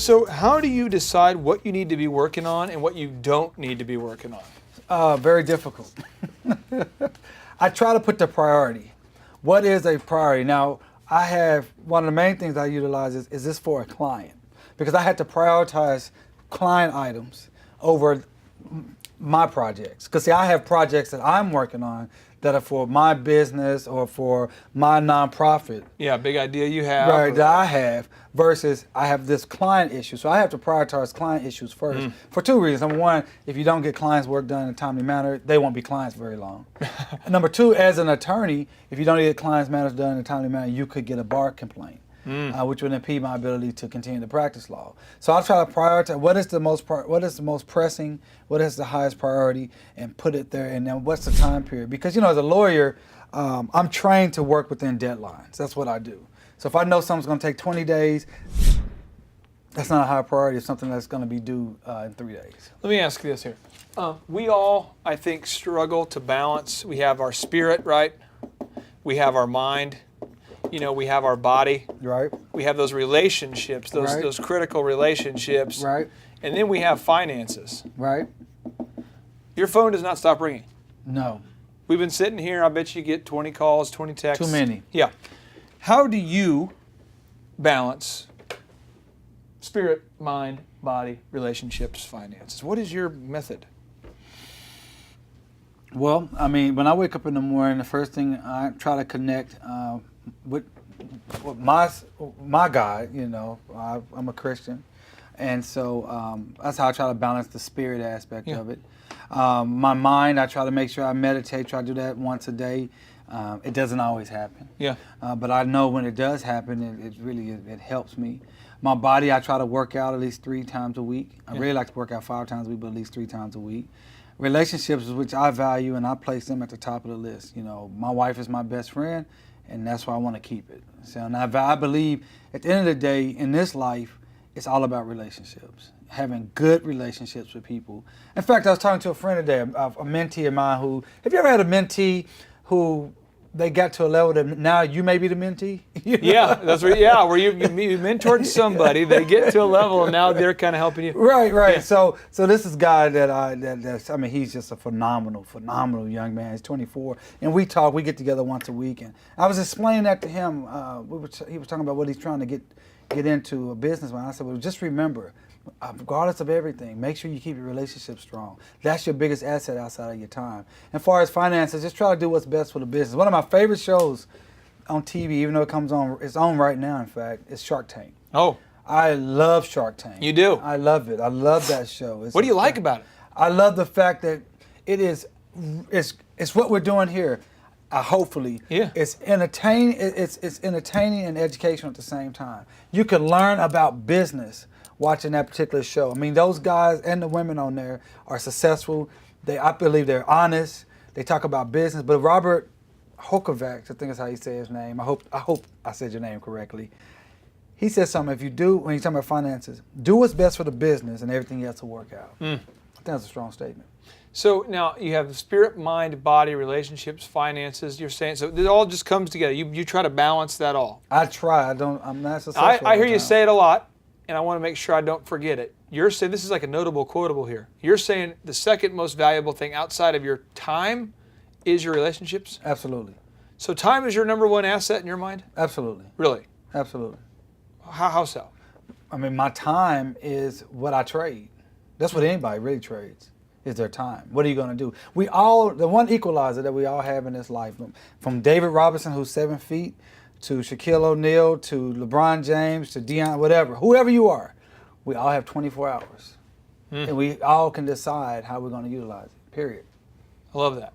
So how do you decide what you need to be working on and what you don't need to be working on? Very difficult. I try to put the priority. What is a priority? Now, I have, one of the main things I utilize is this for a client? Because I had to prioritize client items over my projects. Because see, I have projects that I'm working on that are for my business or for my nonprofit. Yeah, big idea you have. Right, that I have, versus I have this client issue. So I have to prioritize client issues first for two reasons. Number one, if you don't get clients' work done in a timely manner, they won't be clients very long. And number two, as an attorney, if you don't get clients' matters done in a timely manner, you could get a bar complaint. Which would impede my ability to continue to practice law. So I'll try to prioritize what is the most pressing, what is the highest priority, and put it there. And then what's the time period? Because as a lawyer, I'm trained to work within deadlines. That's what I do. So if I know something's going to take 20 days, that's not a high priority. It's something that's going to be due in 3 days. Let me ask you this here. We all, I think, struggle to balance. We have our spirit, right? We have our mind. We have our body. Right. We have those relationships, those critical relationships. Right. And then we have finances. Right. Your phone does not stop ringing. No. We've been sitting here, I bet you get 20 calls, 20 texts. Too many. Yeah. How do you balance spirit, mind, body, relationships, finances? What is your method? Well, when I wake up in the morning, the first thing I try to connect with my God. I'm a Christian, and so that's how I try to balance the spirit aspect of it. My mind, I try to make sure I meditate. Try to do that once a day. It doesn't always happen. Yeah. But I know when it does happen, it really helps me. My body, I try to work out at least 3 times a week. I really like to work out 5 times a week, but at least 3 times a week. Relationships, which I value, and I place them at the top of the list. My wife is my best friend, and that's why I want to keep it. So, and I believe at the end of the day, in this life, it's all about relationships, having good relationships with people. In fact, I was talking to a friend today, a mentee of mine who, have you ever had a mentee who they got to a level that now you may be the mentee? Yeah, that's right. Yeah, where you mentored somebody, they get to a level, and now they're kind of helping you. Right. Yeah. So this is a guy that he's just a phenomenal young man. He's 24, and we get together once a week, and I was explaining that to him. He was talking about what he's trying to get into a business. I said, well, just remember, regardless of everything, make sure you keep your relationship strong. That's your biggest asset outside of your time. And as far as finances, just try to do what's best for the business. One of my favorite shows on TV, even though it's on right now, in fact, is Shark Tank. Oh. I love Shark Tank. You do? I love it. I love that show. What do you like about it? I love the fact that it's what we're doing here. Hopefully, it's entertaining. It's entertaining and educational at the same time. You can learn about business watching that particular show. Those guys and the women on there are successful. I believe they're honest. They talk about business. But Robert Hokovac, I think is how you say his name. I hope I said your name correctly. He said something. When you're talking about finances, do what's best for the business, and everything else will work out. I think that's a strong statement. So now you have the spirit, mind, body, relationships, finances. You're saying so it all just comes together. You try to balance that all. I try. I'm not successful. I hear you say it a lot, and I want to make sure I don't forget it. You're saying this is like a notable quotable here. You're saying the second most valuable thing outside of your time is your relationships? Absolutely. So time is your number one asset in your mind? Absolutely. Really? Absolutely. How so? My time is what I trade. That's what anybody really trades. Is their time. What are you going to do? The one equalizer that we all have in this life, from David Robinson, who's 7 feet, to Shaquille O'Neal, to LeBron James, to Deion, whoever you are, we all have 24 hours. And we all can decide how we're going to utilize it, period. I love that.